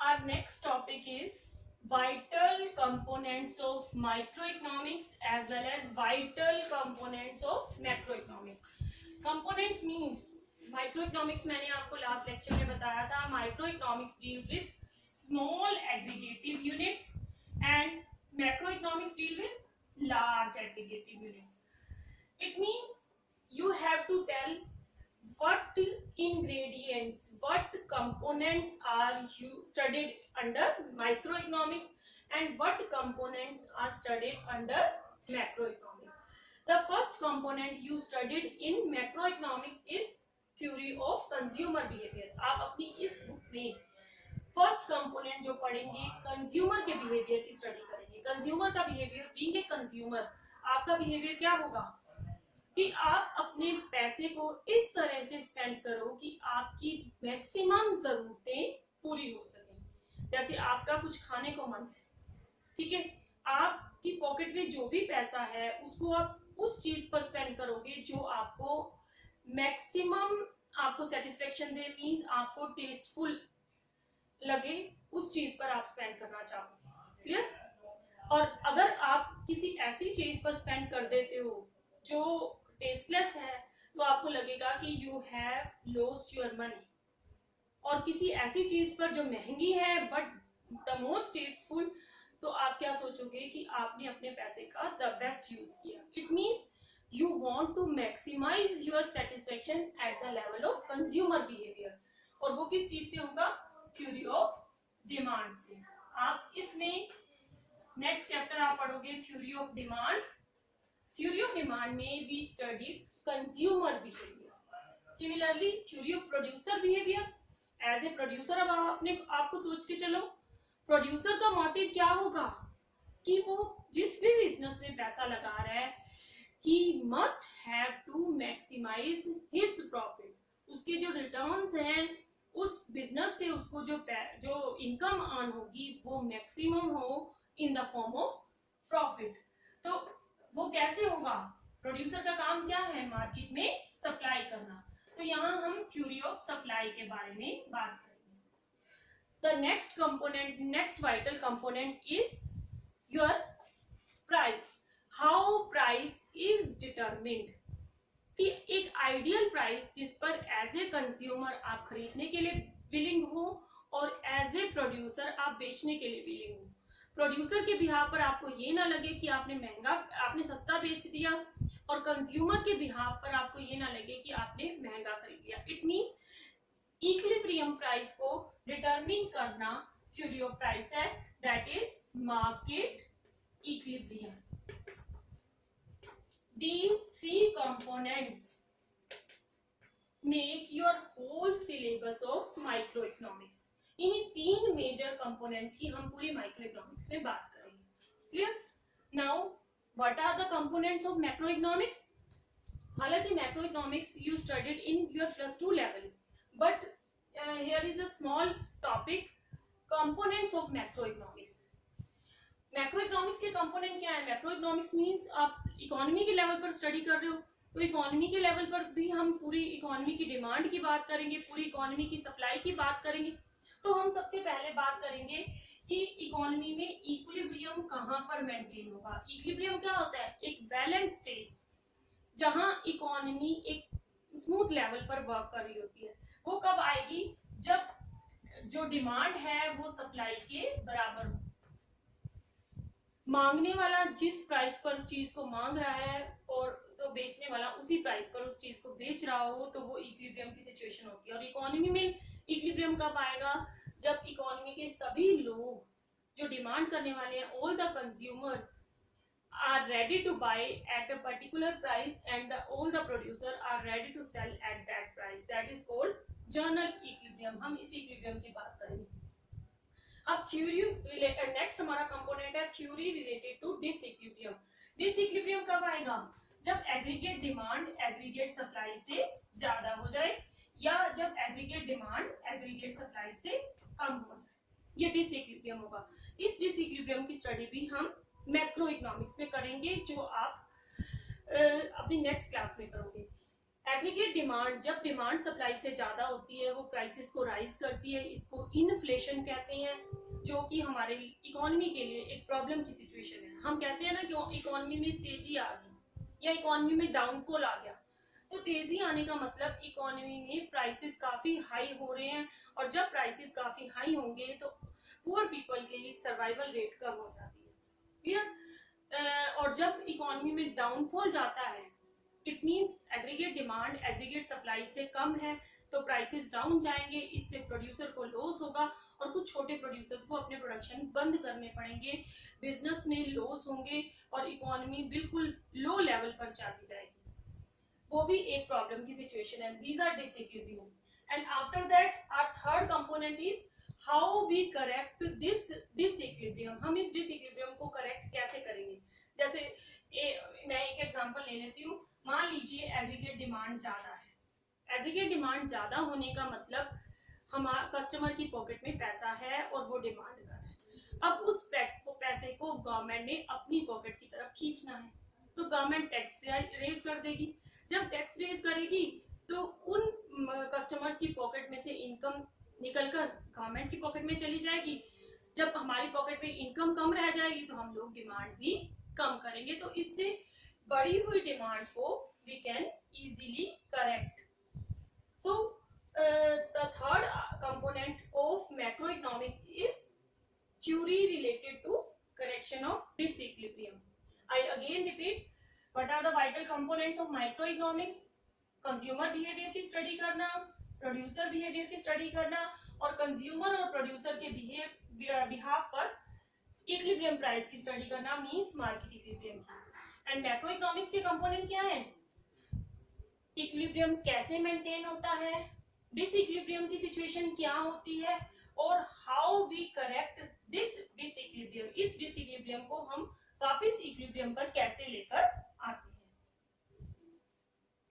our next topic is vital components of microeconomics as well as vital components of macroeconomics. Components means microeconomics मैंने आपको last lecture में बताया था. Microeconomics deal with small aggregative units and macroeconomics deal with large aggregative units. It means you have to tell what ingredients, what components are you studied under microeconomics and what components are studied under macroeconomics. The first component you studied in macroeconomics is theory of consumer behavior. आप अपनी इस book में first component जो पढ़ेंगे consumer के behaviour की study करेंगे. Consumer का बिहेवियर, बीइंग ए कंज्यूमर, आपका बिहेवियर क्या होगा कि आप अपने पैसे को इस तरह से स्पेंड करो कि आपकी मैक्सिमम जरूरतें पूरी हो सकें. जैसे आपका कुछ खाने को मन है, ठीक है, आपकी पॉकेट में जो भी पैसा है उसको आप उस चीज पर स्पेंड करोगे जो आपको मैक्सिमम आपको सेटिस्फेक्शन दे, मींस आपको टेस्टफुल लगे, उस चीज पर आप स्पेंड करना चाहोगे. क्लियर? और अगर आप किसी ऐसी चीज पर स्पेंड कर देते हो जो टेस्टलेस है तो आपको लगेगा कि you have lost your money. और किसी ऐसी चीज पर जो महंगी है बट द मोस्ट टेस्टफुल, तो आप क्या सोचोगे कि आपने अपने पैसे का द बेस्ट यूज किया. It means you want to maximise your satisfaction at the level of consumer behaviour. और वो किस चीज से होगा? थ्योरी ऑफ डिमांड से. आप इसमें नेक्स्ट चैप्टर आप पढ़ोगे theory of demand. Theory of demand में we studied consumer behavior. Similarly, theory of producer behavior. As a producer, अब आपको सोच के चलो, प्रोड्यूसर का मोटिव क्या होगा कि वो जिस भी बिजनेस में पैसा लगा रहा है, he must have to maximize his profit. उसके जो रिटर्न्स हैं उस बिजनेस से उसको जो इनकम अर्न होगी वो मैक्सिमम हो in the form of profit. तो वो कैसे होगा? प्रोड्यूसर का काम क्या है? मार्केट में सप्लाई करना. तो यहाँ हम थ्योरी ऑफ सप्लाई के बारे में बात करेंगे. The next component, next vital component is your price. How price is determined. कि एक आइडियल प्राइस जिस पर एज ए कंज्यूमर आप खरीदने के लिए विलिंग हो और एज ए प्रोड्यूसर आप बेचने के लिए विलिंग हो. प्रोड्यूसर के बिहाफ पर आपको ये ना लगे कि आपने सस्ता बेच दिया, और कंज्यूमर के बिहाफ पर आपको ये ना लगे कि आपने महंगा खरीद लिया. इट मींस इक्विलिब्रियम प्राइस को डिटरमिन करना थ्योरी ऑफ प्राइस है, that is market equilibrium. These three components make your whole syllabus of microeconomics. इन्हीं तीन मेजर कंपोनेंट्स की हम पूरी माइक्रोइकोनॉमिक्स में बात करेंगे. Clear? Now what are the components of macroeconomics? हालांकि macroeconomics you studied in your +2 level, but here is a small topic, components of macroeconomics. Macroeconomics के कंपोनेंट क्या है? मैक्रोइकोनॉमिक्स मींस आप इकोनॉमी के लेवल पर स्टडी कर रहे हो, तो इकोनॉमी के लेवल पर भी हम पूरी इकोनॉमी की डिमांड की बात करेंगे, पूरी इकोनॉमी की सप्लाई की बात करेंगे. तो हम सबसे पहले बात करेंगे कि इकोनॉमी में इक्विलिब्रियम कहां पर मेंटेन होगा. इक्विलिब्रियम क्या होता है? एक बैलेंस स्टेट जहां इकोनॉमी एक स्मूथ लेवल पर वर्क कर रही होती है. वो कब आएगी? जब जो डिमांड है वो सप्लाई के बराबर हो. मांगने वाला जिस प्राइस पर चीज को मांग रहा है और तो बेचने वाला उसी प्राइस पर उस चीज को बेच रहा हो, तो वो इक्विलिब्रियम की सिचुएशन होती है. और इकोनॉमी में इक्विलिब्रियम कब आएगा? जब इकोनॉमी के सभी लोग जो डिमांड करने वाले हैं, all the consumer are ready to buy at a particular price and all the producer are ready to sell at that price. That is called general equilibrium. हम इसी इक्विलिब्रियम की बात करेंगे. अब थ्योरी नेक्स्ट हमारा कंपोनेंट है theory related to disequilibrium. Disequilibrium कब आएगा? जब एग्रीगेट डिमांड एग्रीगेट सप्लाई से ज्यादा हो जाए या जब एग्रीगेट डिमांड एग्रीगेट सप्लाई से कम हो जाए, ये डिसइक्विलिब्रियम होगा. इस डिसइक्विलिब्रियम की स्टडी भी हम मैक्रो इकोनॉमिक्स में करेंगे, जो आप अपनी नेक्स्ट क्लास में करोगे. एग्रीगेट डिमांड, जब डिमांड सप्लाई से ज्यादा होती है वो प्राइसेस को राइज करती है, इसको इन्फ्लेशन कहते हैं, जो कि हमारे इकोनॉमी के लिए एक प्रॉब्लम की सिचुएशन है। हम कहते हैं ना कि इकोनॉमी में तेजी आ गई या इकोनॉमी में डाउनफॉल आ गया, तो तेजी आने का मतलब इकोनॉमी में प्राइसेस काफी हाई हो रहे हैं, और जब प्राइसेस काफी हाई होंगे तो पुअर पीपल के लिए सर्वाइवल रेट कम हो जाती है, क्लियर। और जब इकोनॉमी में डाउनफॉल जाता है, it means aggregate demand aggregate supply से कम है, तो प्राइसेस डाउन जाएंगे, इससे प्रोड्यूसर को लॉस होगा और कुछ छोटे प्रोड्यूसर्स को अपने प्रोडक्शन बंद करने पड़ेंगे, बिजनेस में लॉस होंगे और इकोनॉमी बिल्कुल लो लेवल पर जाती जाएगी, वो भी एक प्रॉब्लम की सिचुएशन है। These are disequilibrium. And after that our third component is how we correct this disequilibrium. हम इस डिसइक्विलिब्रियम को करेक्ट कैसे करेंगे? जैसे मैं एक एग्जांपल ले लेती हूँ। मान लीजिए एग्रीगेट डिमांड ज्यादा है। एग्रीगेट डिमांड ज्यादा होने का मतलब हमारा कस्टमर की पॉकेट में पैसा है और वो डिमांड कर रहा है। अब उस पैसे को गवर्नमेंट ने अपनी पॉकेट की तरफ खींचना है, तो गवर्नमेंट टैक्स रेज कर देगी। जब टैक्स रेज करेगी तो उन कस्टमर्स की पॉकेट में से इनकम निकलकर गवर्नमेंट की पॉकेट में चली जाएगी। जब हमारी पॉकेट में इनकम कम रह जाएगी तो हम लोग डिमांड भी कम करेंगे, तो इससे बढ़ी हुई डिमांड को we can easily correct. So the third component of macroeconomic is theory related to correction of disequilibrium. I again repeat, what are the vital components of microeconomics? Consumer behaviour की study करना, producer behaviour की study करना, और consumer और producer के behalf पर equilibrium price की study करना, means market equilibrium. And macroeconomics के कंपोनेंट क्या है? इक्विलिब्रियम कैसे मेंटेन होता है, डिसइक्विलिब्रियम की सिचुएशन क्या होती है, और how we correct this disequilibrium. इस डिसइक्विलिब्रियम को हम वापस इक्विलिब्रियम पर कैसे लेकर